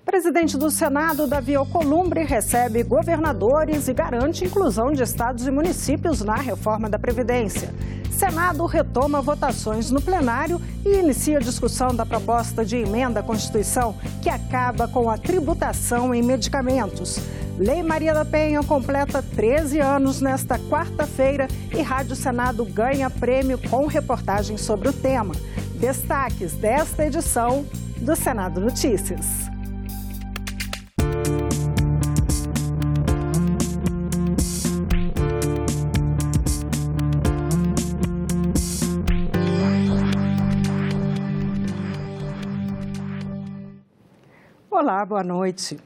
Presidente do Senado, Davi Alcolumbre, recebe governadores e garante inclusão de estados e municípios na reforma da Previdência. Senado retoma votações no plenário e inicia a discussão da proposta de emenda à Constituição que acaba com a tributação em medicamentos. Lei Maria da Penha completa 13 anos nesta quarta-feira e Rádio Senado ganha prêmio com reportagem sobre o tema. Destaques desta edição do Senado Notícias. Olá, boa noite.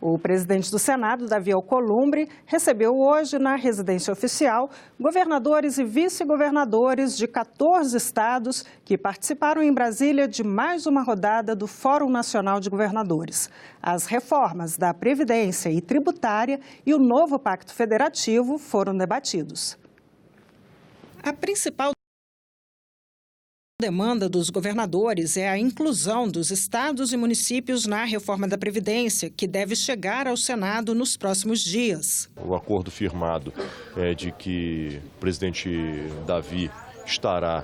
O presidente do Senado, Davi Alcolumbre, recebeu hoje na residência oficial governadores e vice-governadores de 14 estados que participaram em Brasília de mais uma rodada do Fórum Nacional de Governadores. As reformas da Previdência e Tributária e o novo Pacto Federativo foram debatidos. A principal demanda dos governadores é a inclusão dos estados e municípios na reforma da Previdência, que deve chegar ao Senado nos próximos dias. O acordo firmado é de que o presidente Davi estará,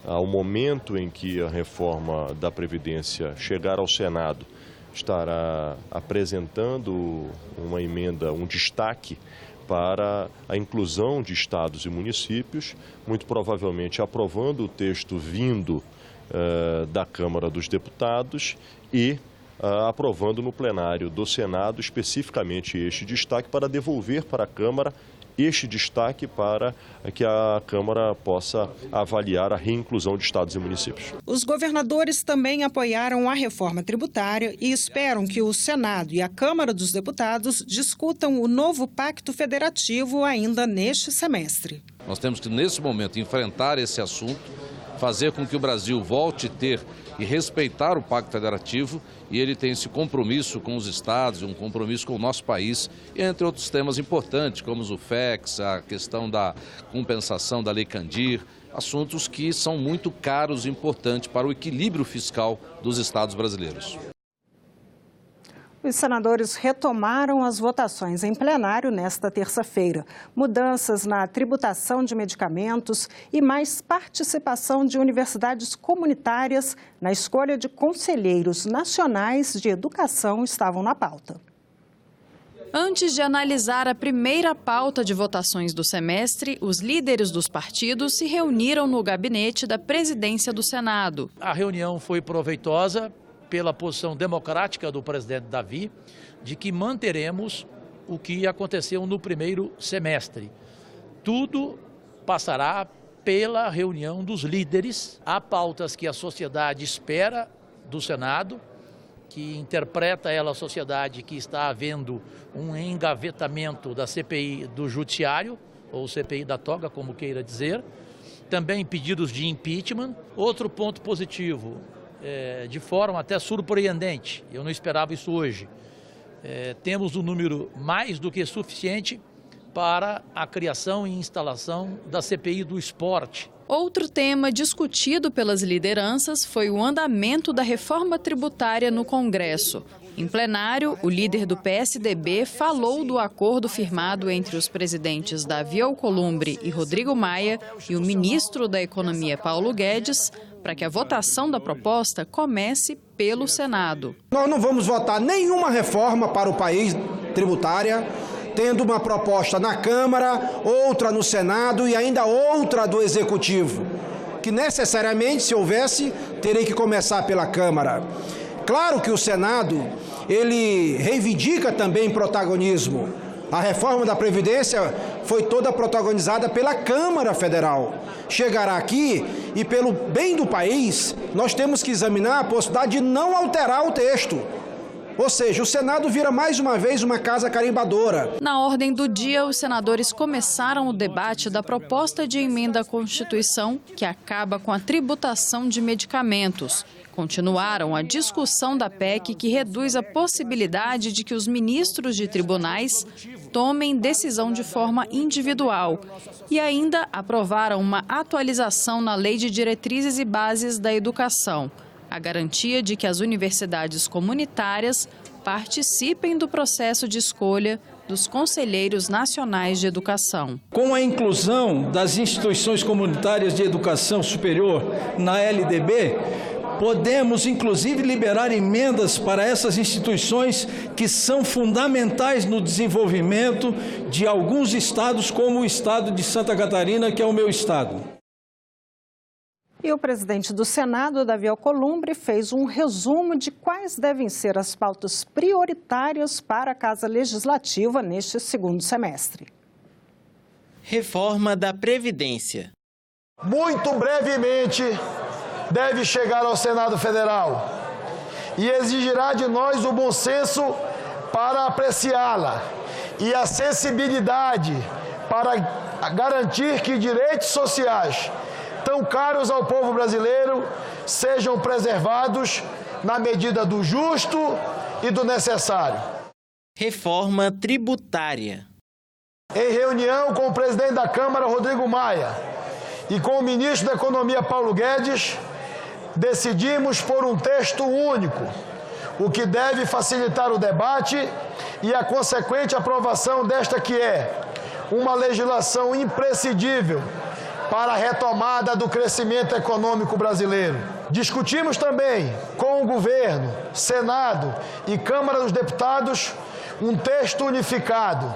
ao momento em que a reforma da Previdência chegar ao Senado, estará apresentando uma emenda, um destaque para a inclusão de estados e municípios, muito provavelmente aprovando o texto vindo da Câmara dos Deputados e aprovando no plenário do Senado especificamente este destaque para devolver para a Câmara este destaque para que a Câmara possa avaliar a reinclusão de estados e municípios. Os governadores também apoiaram a reforma tributária e esperam que o Senado e a Câmara dos Deputados discutam o novo Pacto Federativo ainda neste semestre. Nós temos que, nesse momento, enfrentar esse assunto, fazer com que o Brasil volte a ter e respeitar o Pacto Federativo, e ele tem esse compromisso com os estados, um compromisso com o nosso país, entre outros temas importantes, como o FEX, a questão da compensação da Lei Candir, assuntos que são muito caros e importantes para o equilíbrio fiscal dos estados brasileiros. Os senadores retomaram as votações em plenário nesta terça-feira. Mudanças na tributação de medicamentos e mais participação de universidades comunitárias na escolha de conselheiros nacionais de educação estavam na pauta. Antes de analisar a primeira pauta de votações do semestre, os líderes dos partidos se reuniram no gabinete da presidência do Senado. A reunião foi proveitosa pela posição democrática do presidente Davi, de que manteremos o que aconteceu no primeiro semestre. Tudo passará pela reunião dos líderes. Há pautas que a sociedade espera do Senado, que interpreta ela a sociedade que está havendo um engavetamento da CPI do Judiciário, ou CPI da toga, como queira dizer. Também pedidos de impeachment. Outro ponto positivo, de forma até surpreendente, eu não esperava isso hoje, temos um número mais do que suficiente para a criação e instalação da CPI do esporte. Outro tema discutido pelas lideranças foi o andamento da reforma tributária no Congresso. Em plenário, o líder do PSDB falou do acordo firmado entre os presidentes Davi Alcolumbre e Rodrigo Maia e o ministro da Economia, Paulo Guedes, para que a votação da proposta comece pelo Senado. Nós não vamos votar nenhuma reforma para o país tributária, tendo uma proposta na Câmara, outra no Senado e ainda outra do Executivo, que necessariamente, se houvesse, teria que começar pela Câmara. Claro que o Senado, ele reivindica também protagonismo. A reforma da Previdência foi toda protagonizada pela Câmara Federal. Chegará aqui e, pelo bem do país, nós temos que examinar a possibilidade de não alterar o texto. Ou seja, o Senado vira mais uma vez uma casa carimbadora. Na ordem do dia, os senadores começaram o debate da proposta de emenda à Constituição que acaba com a tributação de medicamentos. Continuaram a discussão da PEC que reduz a possibilidade de que os ministros de tribunais tomem decisão de forma individual. E ainda aprovaram uma atualização na Lei de Diretrizes e Bases da Educação. a garantia de que as universidades comunitárias participem do processo de escolha dos Conselheiros Nacionais de Educação. Com a inclusão das instituições comunitárias de educação superior na LDB, podemos, inclusive, liberar emendas para essas instituições que são fundamentais no desenvolvimento de alguns estados, como o estado de Santa Catarina, que é o meu estado. E o presidente do Senado, Davi Alcolumbre, fez um resumo de quais devem ser as pautas prioritárias para a Casa Legislativa neste segundo semestre. Reforma da Previdência. Muito brevemente deve chegar ao Senado Federal e exigirá de nós o bom senso para apreciá-la e a sensibilidade para garantir que direitos sociais tão caros ao povo brasileiro sejam preservados na medida do justo e do necessário. Reforma tributária. Em reunião com o presidente da Câmara, Rodrigo Maia, e com o ministro da Economia, Paulo Guedes, decidimos por um texto único, o que deve facilitar o debate e a consequente aprovação desta que é uma legislação imprescindível para a retomada do crescimento econômico brasileiro. Discutimos também com o governo, Senado e Câmara dos Deputados um texto unificado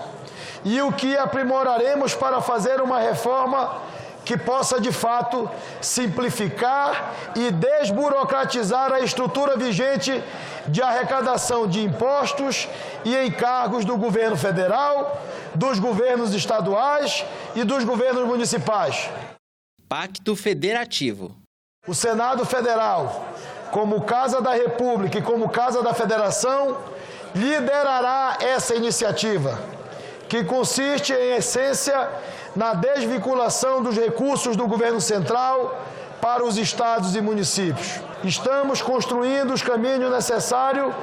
e o que aprimoraremos para fazer uma reforma que possa, de fato, simplificar e desburocratizar a estrutura vigente de arrecadação de impostos e encargos do governo federal, dos governos estaduais e dos governos municipais. Pacto Federativo. O Senado Federal, como Casa da República e como Casa da Federação, liderará essa iniciativa, que consiste, em essência, na desvinculação dos recursos do governo central para os estados e municípios. Estamos construindo os caminhos necessários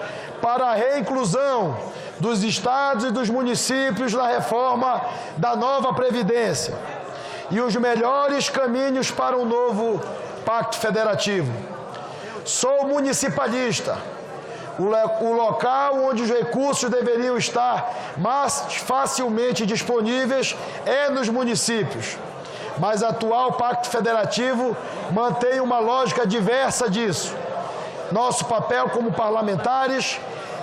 para a reinclusão dos estados e dos municípios na reforma da nova Previdência e os melhores caminhos para um novo Pacto Federativo. Sou municipalista. O local onde os recursos deveriam estar mais facilmente disponíveis é nos municípios. Mas o atual Pacto Federativo mantém uma lógica diversa disso. Nosso papel como parlamentares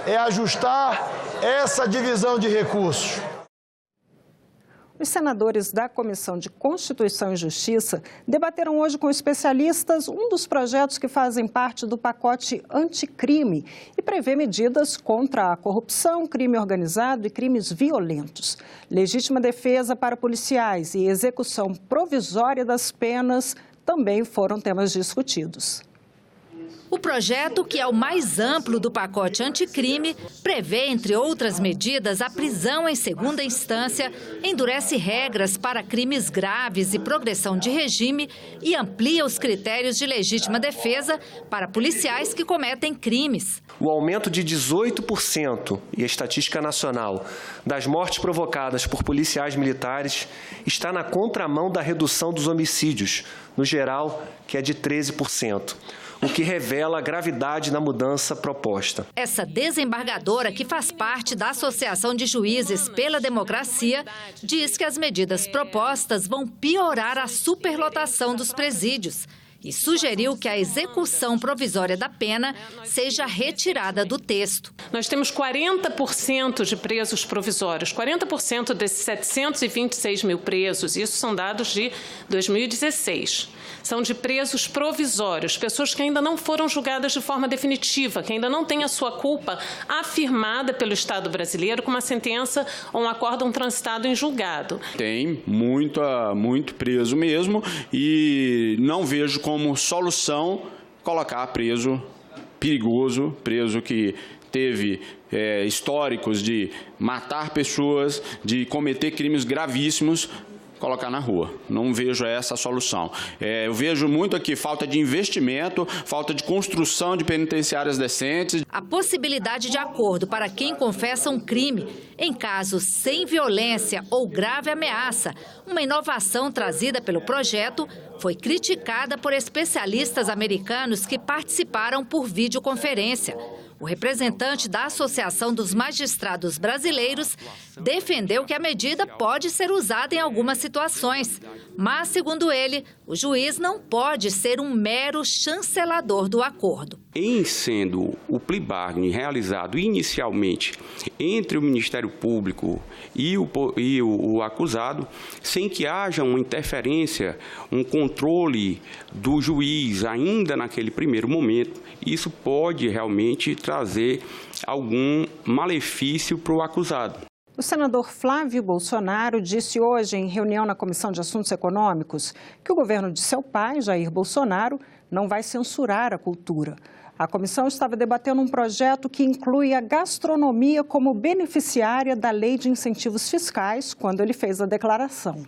é ajustar essa divisão de recursos. Os senadores da Comissão de Constituição e Justiça debateram hoje com especialistas um dos projetos que fazem parte do pacote anticrime e prevê medidas contra a corrupção, crime organizado e crimes violentos. Legítima defesa para policiais e execução provisória das penas também foram temas discutidos. O projeto, que é o mais amplo do pacote anticrime, prevê, entre outras medidas, a prisão em segunda instância, endurece regras para crimes graves e progressão de regime e amplia os critérios de legítima defesa para policiais que cometem crimes. O aumento de 18%, e a estatística nacional, das mortes provocadas por policiais militares está na contramão da redução dos homicídios, no geral, que é de 13%. O que revela a gravidade da mudança proposta. Essa desembargadora, que faz parte da Associação de Juízes pela Democracia, diz que as medidas propostas vão piorar a superlotação dos presídios e sugeriu que a execução provisória da pena seja retirada do texto. Nós temos 40% de presos provisórios, 40% desses 726 mil presos, isso são dados de 2016. São de presos provisórios, pessoas que ainda não foram julgadas de forma definitiva, que ainda não têm a sua culpa afirmada pelo Estado brasileiro com uma sentença ou um acórdão transitado em julgado. Tem muito preso mesmo e não vejo como solução colocar preso perigoso, preso que teve históricos de matar pessoas, de cometer crimes gravíssimos, colocar na rua. Não vejo essa solução. Eu vejo muito aqui falta de investimento, falta de construção de penitenciárias decentes. A possibilidade de acordo para quem confessa um crime, em casos sem violência ou grave ameaça, uma inovação trazida pelo projeto, foi criticada por especialistas americanos que participaram por videoconferência. O representante da Associação dos Magistrados Brasileiros defendeu que a medida pode ser usada em algumas situações. Mas, segundo ele, o juiz não pode ser um mero chancelador do acordo. Em sendo o plea bargain realizado inicialmente entre o Ministério Público e o acusado, sem que haja uma interferência, um controle do juiz ainda naquele primeiro momento, isso pode realmente trazer algum malefício para o acusado. O senador Flávio Bolsonaro disse hoje, em reunião na Comissão de Assuntos Econômicos, que o governo de seu pai, Jair Bolsonaro, não vai censurar a cultura. A comissão estava debatendo um projeto que inclui a gastronomia como beneficiária da Lei de Incentivos Fiscais, quando ele fez a declaração.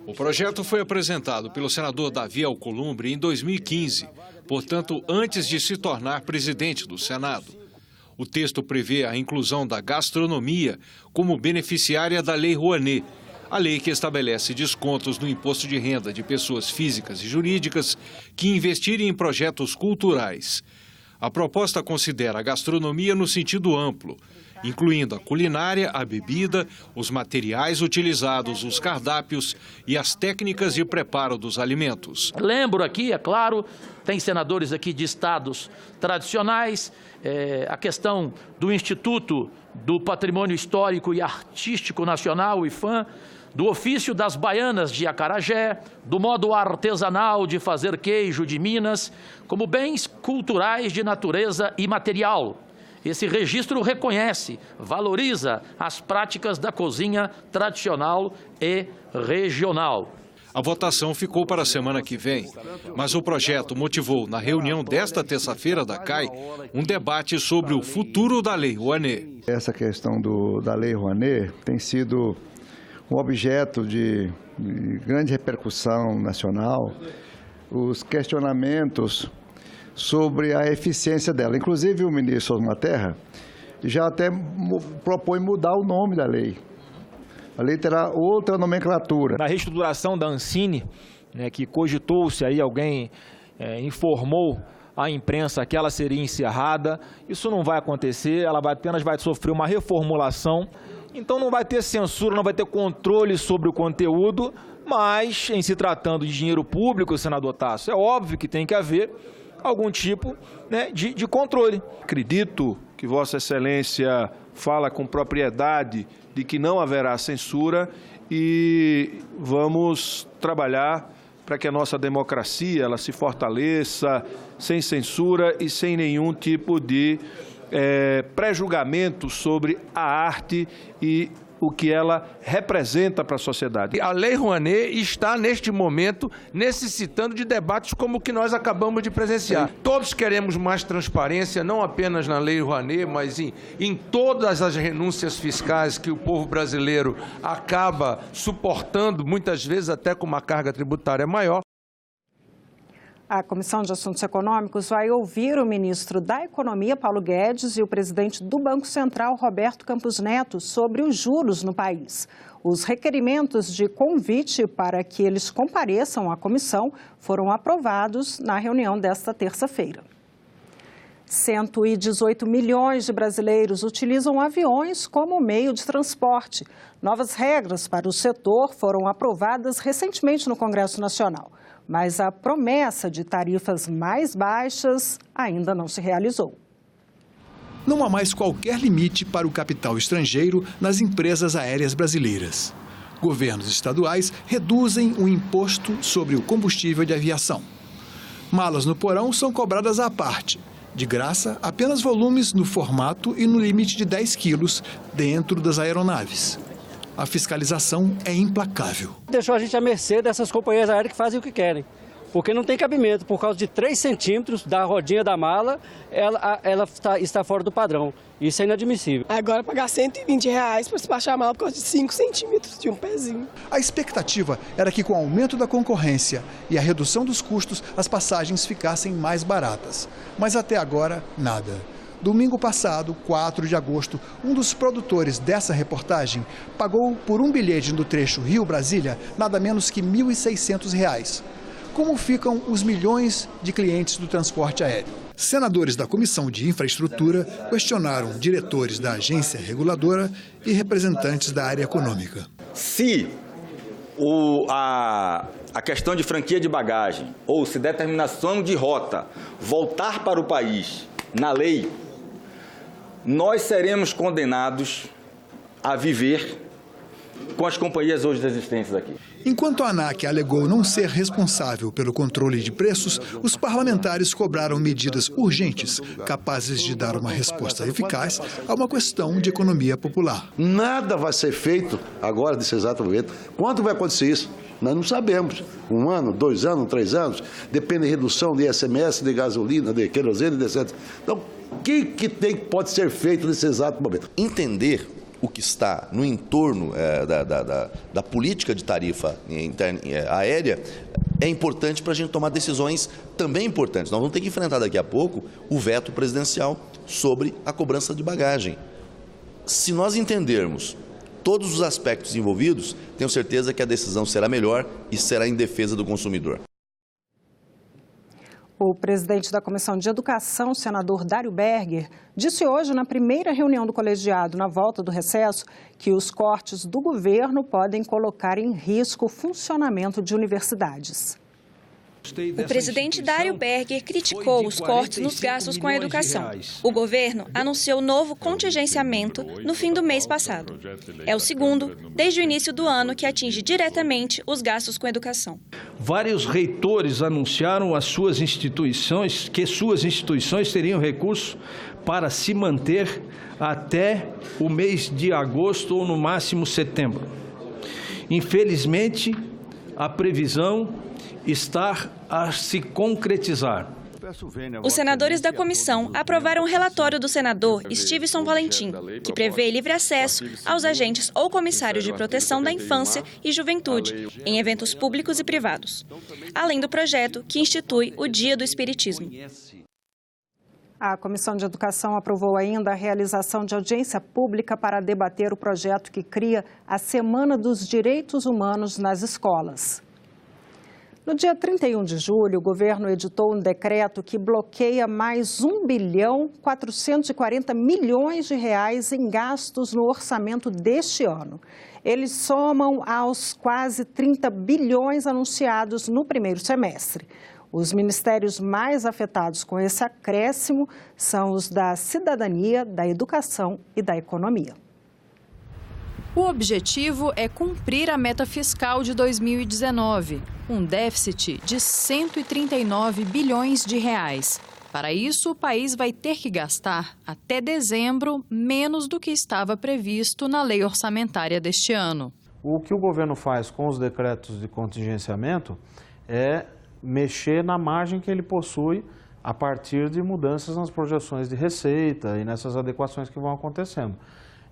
O projeto foi apresentado pelo senador Davi Alcolumbre em 2015, portanto, antes de se tornar presidente do Senado. O texto prevê a inclusão da gastronomia como beneficiária da Lei Rouanet, a lei que estabelece descontos no imposto de renda de pessoas físicas e jurídicas que investirem em projetos culturais. A proposta considera a gastronomia no sentido amplo, incluindo a culinária, a bebida, os materiais utilizados, os cardápios e as técnicas de preparo dos alimentos. Lembro aqui, é claro, tem senadores aqui de estados tradicionais, a questão do Instituto do Patrimônio Histórico e Artístico Nacional, o IPHAN, do ofício das baianas de Acarajé, do modo artesanal de fazer queijo de Minas, como bens culturais de natureza imaterial. Esse registro reconhece, valoriza as práticas da cozinha tradicional e regional. A votação ficou para a semana que vem, mas o projeto motivou, na reunião desta terça-feira da CAI, um debate sobre o futuro da Lei Rouanet. Essa questão da Lei Rouanet tem sido um objeto de grande repercussão nacional, os questionamentos sobre a eficiência dela. Inclusive, o ministro Osmar Terra já até propõe mudar o nome da lei. A lei terá outra nomenclatura. Na reestruturação da Ancine, que cogitou-se aí, alguém informou à imprensa que ela seria encerrada. Isso não vai acontecer, ela apenas vai sofrer uma reformulação. Então não vai ter censura, não vai ter controle sobre o conteúdo, mas em se tratando de dinheiro público, senador Tasso, é óbvio que tem que haver algum tipo de controle. Acredito que Vossa Excelência fala com propriedade de que não haverá censura e vamos trabalhar para que a nossa democracia ela se fortaleça sem censura e sem nenhum tipo de pré-julgamento sobre a arte e o que ela representa para a sociedade. A Lei Rouanet está, neste momento, necessitando de debates como o que nós acabamos de presenciar. Todos queremos mais transparência, não apenas na Lei Rouanet, mas em todas as renúncias fiscais que o povo brasileiro acaba suportando, muitas vezes até com uma carga tributária maior. A Comissão de Assuntos Econômicos vai ouvir o ministro da Economia, Paulo Guedes, e o presidente do Banco Central, Roberto Campos Neto, sobre os juros no país. Os requerimentos de convite para que eles compareçam à comissão foram aprovados na reunião desta terça-feira. 118 milhões de brasileiros utilizam aviões como meio de transporte. Novas regras para o setor foram aprovadas recentemente no Congresso Nacional. Mas a promessa de tarifas mais baixas ainda não se realizou. Não há mais qualquer limite para o capital estrangeiro nas empresas aéreas brasileiras. Governos estaduais reduzem o imposto sobre o combustível de aviação. Malas no porão são cobradas à parte. De graça, apenas volumes no formato e no limite de 10 quilos dentro das aeronaves. A fiscalização é implacável. Deixou a gente à mercê dessas companhias aéreas que fazem o que querem, porque não tem cabimento. Por causa de 3 centímetros da rodinha da mala, ela está fora do padrão. Isso é inadmissível. Agora pagar R$120 para despachar a mala por causa de 5 centímetros de um pezinho. A expectativa era que com o aumento da concorrência e a redução dos custos, as passagens ficassem mais baratas. Mas até agora, nada. Domingo passado, 4 de agosto, um dos produtores dessa reportagem pagou por um bilhete do trecho Rio-Brasília nada menos que R$1.600. como ficam os milhões de clientes do transporte aéreo. Senadores da Comissão de Infraestrutura questionaram diretores da agência reguladora e representantes da área econômica. Se a questão de franquia de bagagem ou se determinação de rota voltar para o país na lei, nós seremos condenados a viver com as companhias hoje existentes aqui. Enquanto a ANAC alegou não ser responsável pelo controle de preços, os parlamentares cobraram medidas urgentes, capazes de dar uma resposta eficaz a uma questão de economia popular. Nada vai ser feito agora, nesse exato momento. Quando vai acontecer isso? Nós não sabemos. 1 ano, 2 anos, 3 anos, depende da redução de ICMS, de gasolina, de querosene, etc. Então, o que pode ser feito nesse exato momento? Entender o que está no entorno da política de tarifa aérea é importante para a gente tomar decisões também importantes. Nós vamos ter que enfrentar daqui a pouco o veto presidencial sobre a cobrança de bagagem. Se nós entendermos todos os aspectos envolvidos, tenho certeza que a decisão será melhor e será em defesa do consumidor. O presidente da Comissão de Educação, senador Dário Berger, disse hoje, na primeira reunião do colegiado na volta do recesso, que os cortes do governo podem colocar em risco o funcionamento de universidades. O presidente Dário Berger criticou os cortes nos gastos com a educação. O governo anunciou novo contingenciamento no fim do mês passado. É o segundo, desde o início do ano, que atinge diretamente os gastos com a educação. Vários reitores anunciaram que suas instituições teriam recursos para se manter até o mês de agosto ou no máximo setembro. Infelizmente, a previsão está a se concretizar. Os senadores da comissão aprovaram o relatório do senador Stevenson Valentim, que prevê livre acesso aos agentes ou comissários de proteção da infância e juventude em eventos públicos e privados, além do projeto que institui o Dia do Espiritismo. A Comissão de Educação aprovou ainda a realização de audiência pública para debater o projeto que cria a Semana dos Direitos Humanos nas escolas. No dia 31 de julho, o governo editou um decreto que bloqueia mais 1,440 bilhão em gastos no orçamento deste ano. Eles somam aos quase 30 bilhões anunciados no primeiro semestre. Os ministérios mais afetados com esse acréscimo são os da Cidadania, da Educação e da Economia. O objetivo é cumprir a meta fiscal de 2019, um déficit de 139 bilhões de reais. Para isso, o país vai ter que gastar, até dezembro, menos do que estava previsto na lei orçamentária deste ano. O que o governo faz com os decretos de contingenciamento é mexer na margem que ele possui a partir de mudanças nas projeções de receita e nessas adequações que vão acontecendo.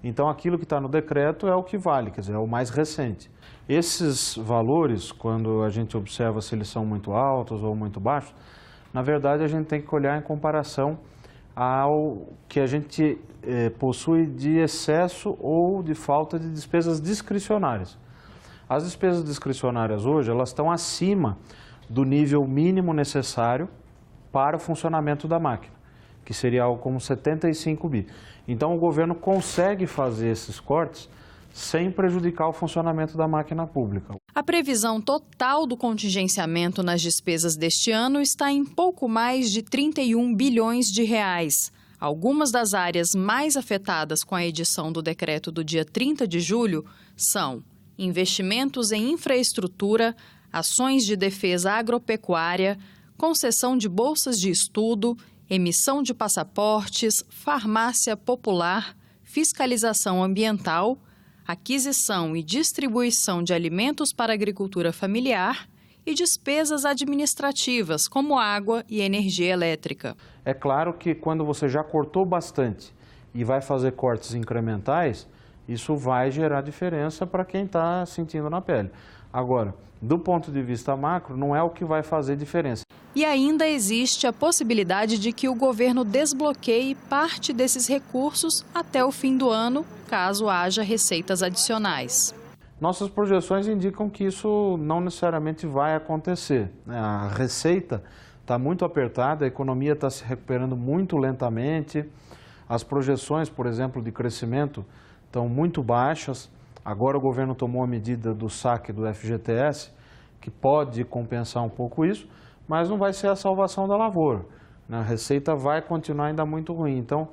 Então, aquilo que está no decreto é o que vale, quer dizer, é o mais recente. Esses valores, quando a gente observa se eles são muito altos ou muito baixos, na verdade, a gente tem que olhar em comparação ao que a gente possui de excesso ou de falta de despesas discricionárias. As despesas discricionárias hoje, elas estão acima do nível mínimo necessário para o funcionamento da máquina, que seria algo como 75 bi. Então, o governo consegue fazer esses cortes sem prejudicar o funcionamento da máquina pública. A previsão total do contingenciamento nas despesas deste ano está em pouco mais de 31 bilhões de reais. Algumas das áreas mais afetadas com a edição do decreto do dia 30 de julho são investimentos em infraestrutura, ações de defesa agropecuária, concessão de bolsas de estudo, emissão de passaportes, farmácia popular, fiscalização ambiental, aquisição e distribuição de alimentos para a agricultura familiar e despesas administrativas, como água e energia elétrica. É claro que quando você já cortou bastante e vai fazer cortes incrementais, isso vai gerar diferença para quem está sentindo na pele. Agora, do ponto de vista macro, não é o que vai fazer diferença. E ainda existe a possibilidade de que o governo desbloqueie parte desses recursos até o fim do ano, caso haja receitas adicionais. Nossas projeções indicam que isso não necessariamente vai acontecer. A receita está muito apertada, a economia está se recuperando muito lentamente, as projeções, por exemplo, de crescimento estão muito baixas. Agora o governo tomou a medida do saque do FGTS, que pode compensar um pouco isso, mas não vai ser a salvação da lavoura. A receita vai continuar ainda muito ruim. Então,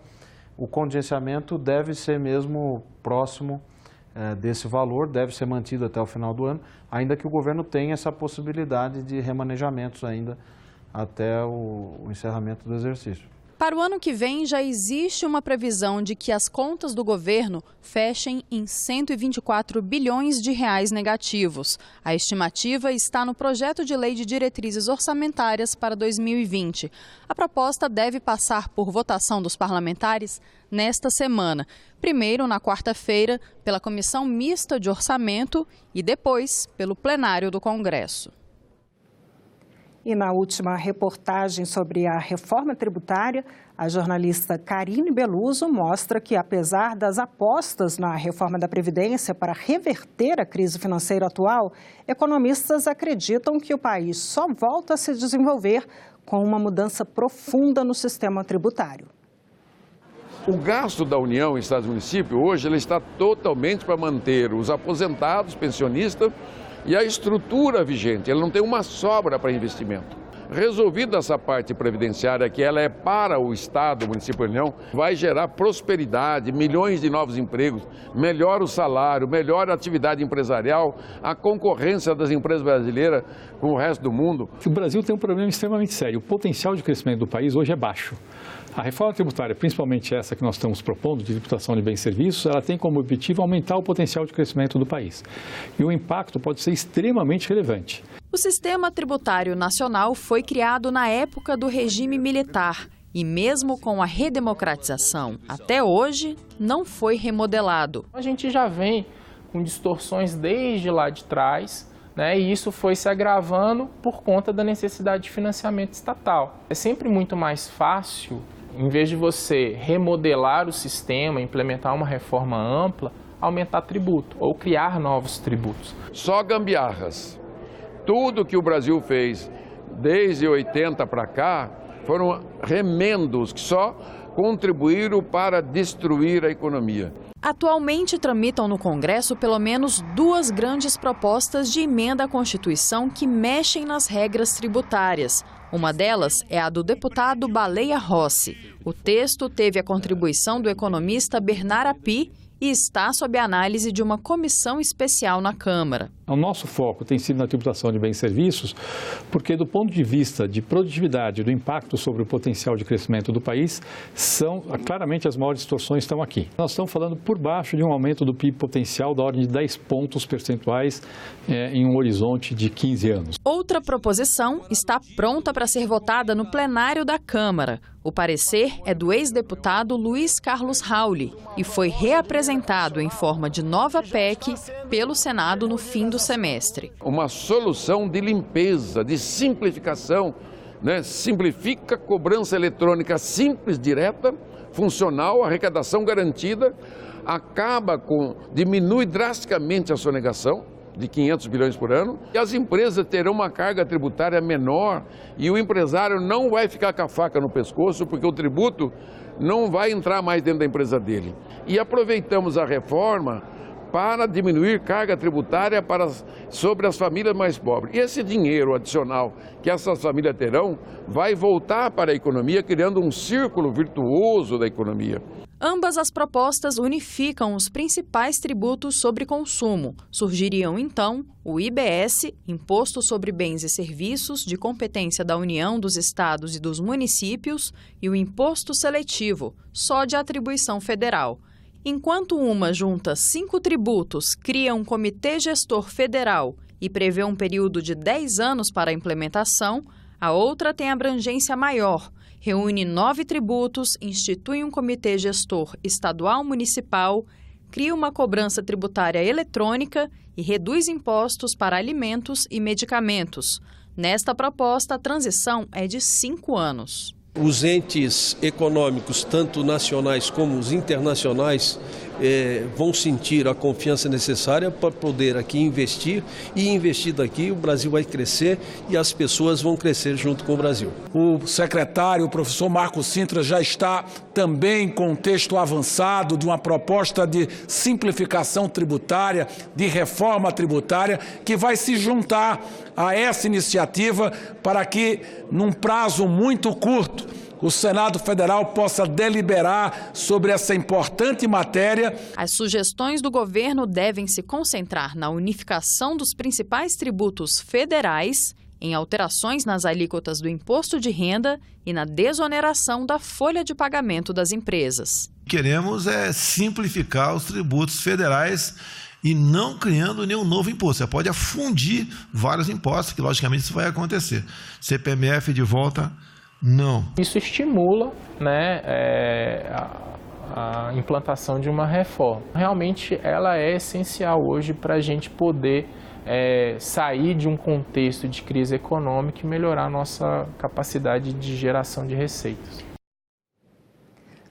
o contingenciamento deve ser mesmo próximo desse valor, deve ser mantido até o final do ano, ainda que o governo tenha essa possibilidade de remanejamentos ainda até o encerramento do exercício. Para o ano que vem, já existe uma previsão de que as contas do governo fechem em 124 bilhões de reais negativos. A estimativa está no projeto de lei de diretrizes orçamentárias para 2020. A proposta deve passar por votação dos parlamentares nesta semana. Primeiro, na quarta-feira, pela Comissão Mista de Orçamento e depois pelo plenário do Congresso. E na última reportagem sobre a reforma tributária, a jornalista Karine Beluso mostra que, apesar das apostas na reforma da Previdência para reverter a crise financeira atual, economistas acreditam que o país só volta a se desenvolver com uma mudança profunda no sistema tributário. O gasto da União, Estados e Municípios, hoje ele está totalmente para manter os aposentados, pensionistas, e a estrutura vigente, ele não tem uma sobra para investimento. Resolvida essa parte previdenciária, que ela é para o Estado, o município e a União, vai gerar prosperidade, milhões de novos empregos, melhora o salário, melhora a atividade empresarial, a concorrência das empresas brasileiras com o resto do mundo. O Brasil tem um problema extremamente sério. O potencial de crescimento do país hoje é baixo. A reforma tributária, principalmente essa que nós estamos propondo, de tributação de bens e serviços, ela tem como objetivo aumentar o potencial de crescimento do país. E o impacto pode ser extremamente relevante. O Sistema Tributário Nacional foi criado na época do regime militar e, mesmo com a redemocratização, até hoje não foi remodelado. A gente já vem com distorções desde lá de trás, né, e isso foi se agravando por conta da necessidade de financiamento estatal. É sempre muito mais fácil, em vez de você remodelar o sistema, implementar uma reforma ampla, aumentar tributo ou criar novos tributos. Só gambiarras. Tudo que o Brasil fez desde 80 para cá foram remendos que só contribuíram para destruir a economia. Atualmente tramitam no Congresso pelo menos 2 grandes propostas de emenda à Constituição que mexem nas regras tributárias. Uma delas é a do deputado Baleia Rossi. O texto teve a contribuição do economista Bernard Api e está sob a análise de uma comissão especial na Câmara. O nosso foco tem sido na tributação de bens e serviços, porque do ponto de vista de produtividade, do impacto sobre o potencial de crescimento do país, claramente as maiores distorções estão aqui. Nós estamos falando por baixo de um aumento do PIB potencial da ordem de 10 pontos percentuais em um horizonte de 15 anos. Outra proposição está pronta para ser votada no plenário da Câmara. O parecer é do ex-deputado Luiz Carlos Rauli e foi reapresentado em forma de nova PEC pelo Senado no fim do semestre. Uma solução de limpeza, de simplificação, né? Simplifica a cobrança eletrônica simples, direta, funcional, arrecadação garantida, diminui drasticamente a sonegação de 500 bilhões por ano, e as empresas terão uma carga tributária menor e o empresário não vai ficar com a faca no pescoço porque o tributo não vai entrar mais dentro da empresa dele. E aproveitamos a reforma para diminuir carga tributária sobre as famílias mais pobres. E esse dinheiro adicional que essas famílias terão vai voltar para a economia, criando um círculo virtuoso da economia. Ambas as propostas unificam os principais tributos sobre consumo. Surgiriam, então, o IBS, Imposto sobre Bens e Serviços, de competência da União, dos Estados e dos municípios, e o Imposto Seletivo, só de atribuição federal. Enquanto uma junta 5 tributos, cria um comitê gestor federal e prevê um período de 10 anos para a implementação, a outra tem abrangência maior, reúne 9 tributos, institui um comitê gestor estadual-municipal, cria uma cobrança tributária eletrônica e reduz impostos para alimentos e medicamentos. Nesta proposta, a transição é de 5 anos. Os entes econômicos, tanto nacionais como os internacionais, vão sentir a confiança necessária para poder aqui investir, e investido aqui o Brasil vai crescer e as pessoas vão crescer junto com o Brasil. O secretário, o professor Marcos Sintra, já está também com um texto avançado de uma proposta de simplificação tributária, de reforma tributária, que vai se juntar a essa iniciativa para que, num prazo muito curto, o Senado Federal possa deliberar sobre essa importante matéria. As sugestões do governo devem se concentrar na unificação dos principais tributos federais, em alterações nas alíquotas do imposto de renda e na desoneração da folha de pagamento das empresas. Queremos simplificar os tributos federais e não criando nenhum novo imposto. Você pode afundir vários impostos, que logicamente isso vai acontecer. CPMF de volta, não. Isso estimula, né, a implantação de uma reforma. Realmente ela é essencial hoje para a gente poder sair de um contexto de crise econômica e melhorar a nossa capacidade de geração de receitas.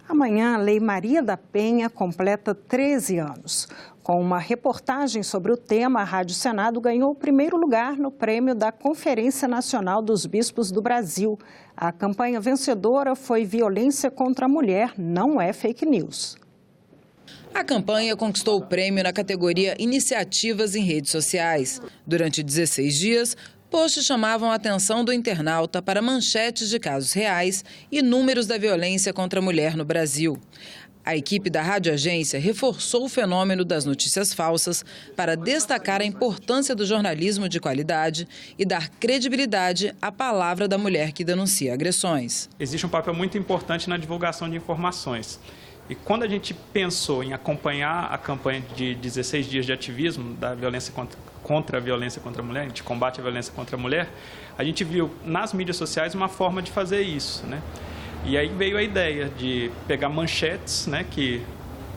Amanhã, a Lei Maria da Penha completa 13 anos. Com uma reportagem sobre o tema, a Rádio Senado ganhou o primeiro lugar no prêmio da Conferência Nacional dos Bispos do Brasil. A campanha vencedora foi Violência contra a Mulher não é fake news. A campanha conquistou o prêmio na categoria Iniciativas em Redes Sociais. Durante 16 dias, posts chamavam a atenção do internauta para manchetes de casos reais e números da violência contra a mulher no Brasil. A equipe da Rádio Agência reforçou o fenômeno das notícias falsas para destacar a importância do jornalismo de qualidade e dar credibilidade à palavra da mulher que denuncia agressões. Existe um papel muito importante na divulgação de informações. E quando a gente pensou em acompanhar a campanha de 16 dias de ativismo da violência contra a violência contra a mulher, de combate à violência contra a mulher, a gente viu nas mídias sociais uma forma de fazer isso, né? E aí veio a ideia de pegar manchetes, né, que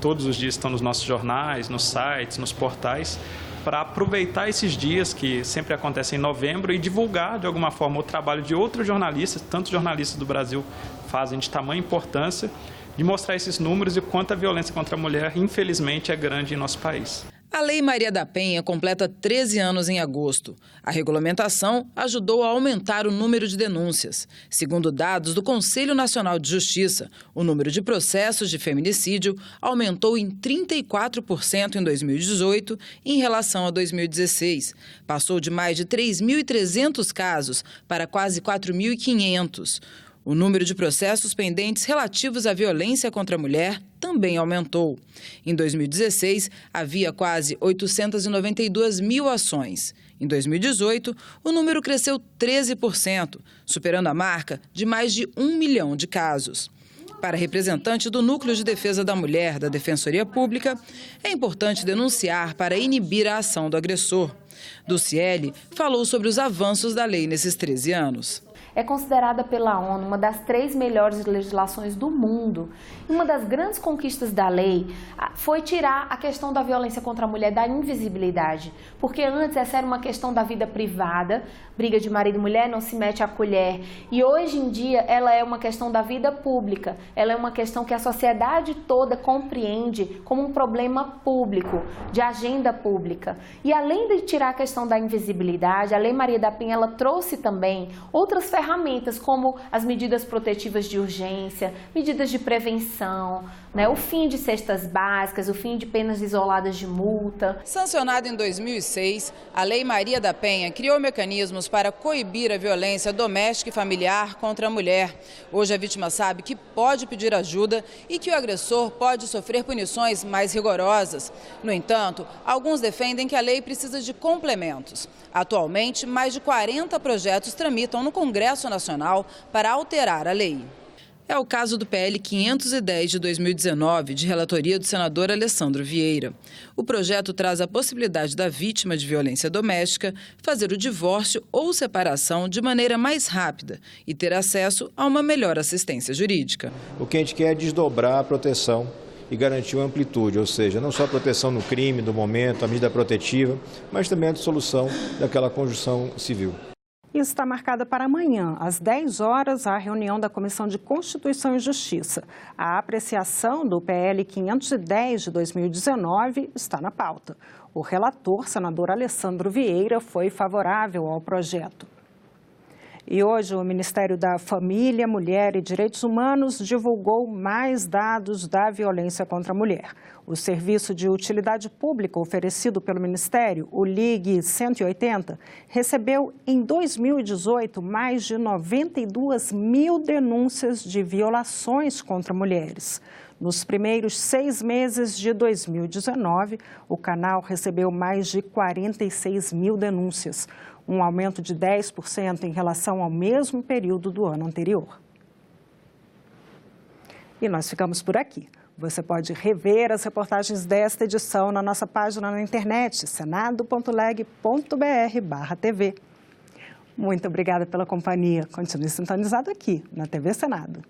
todos os dias estão nos nossos jornais, nos sites, nos portais, para aproveitar esses dias que sempre acontecem em novembro e divulgar de alguma forma o trabalho de outros jornalistas, tantos jornalistas do Brasil fazem de tamanha importância, de mostrar esses números e o quanto a violência contra a mulher, infelizmente, é grande em nosso país. A Lei Maria da Penha completa 13 anos em agosto. A regulamentação ajudou a aumentar o número de denúncias. Segundo dados do Conselho Nacional de Justiça, o número de processos de feminicídio aumentou em 34% em 2018 em relação a 2016. Passou de mais de 3.300 casos para quase 4.500. O número de processos pendentes relativos à violência contra a mulher também aumentou. Em 2016, havia quase 892 mil ações. Em 2018, o número cresceu 13%, superando a marca de mais de 1 milhão de casos. Para representante do Núcleo de Defesa da Mulher da Defensoria Pública, é importante denunciar para inibir a ação do agressor. Dulciele falou sobre os avanços da lei nesses 13 anos. É considerada pela ONU uma das 3 melhores legislações do mundo. E uma das grandes conquistas da lei foi tirar a questão da violência contra a mulher da invisibilidade. Porque antes essa era uma questão da vida privada, briga de marido e mulher, não se mete a colher. E hoje em dia ela é uma questão da vida pública. Ela é uma questão que a sociedade toda compreende como um problema público, de agenda pública. E além de tirar a questão da invisibilidade, a Lei Maria da Penha ela trouxe também outras ferramentas como as medidas protetivas de urgência, medidas de prevenção, né, o fim de cestas básicas, o fim de penas isoladas de multa. Sancionada em 2006, a Lei Maria da Penha criou mecanismos para coibir a violência doméstica e familiar contra a mulher. Hoje a vítima sabe que pode pedir ajuda e que o agressor pode sofrer punições mais rigorosas. No entanto, alguns defendem que a lei precisa de complementos. Atualmente, mais de 40 projetos tramitam no Congresso Nacional para alterar a lei. É o caso do PL 510 de 2019, de relatoria do senador Alessandro Vieira. O projeto traz a possibilidade da vítima de violência doméstica fazer o divórcio ou separação de maneira mais rápida e ter acesso a uma melhor assistência jurídica. O que a gente quer é desdobrar a proteção e garantir uma amplitude, ou seja, não só a proteção no crime, do momento, a medida protetiva, mas também a dissolução daquela conjunção civil. E está marcada para amanhã, às 10 horas, a reunião da Comissão de Constituição e Justiça. A apreciação do PL 510 de 2019 está na pauta. O relator, senador Alessandro Vieira, foi favorável ao projeto. E hoje o Ministério da Família, Mulher e Direitos Humanos divulgou mais dados da violência contra a mulher. O serviço de utilidade pública oferecido pelo Ministério, o Ligue 180, recebeu em 2018 mais de 92 mil denúncias de violações contra mulheres. Nos primeiros 6 meses de 2019, o canal recebeu mais de 46 mil denúncias, um aumento de 10% em relação ao mesmo período do ano anterior. E nós ficamos por aqui. Você pode rever as reportagens desta edição na nossa página na internet, senado.leg.br/TV. Muito obrigada pela companhia. Continue sintonizado aqui na TV Senado.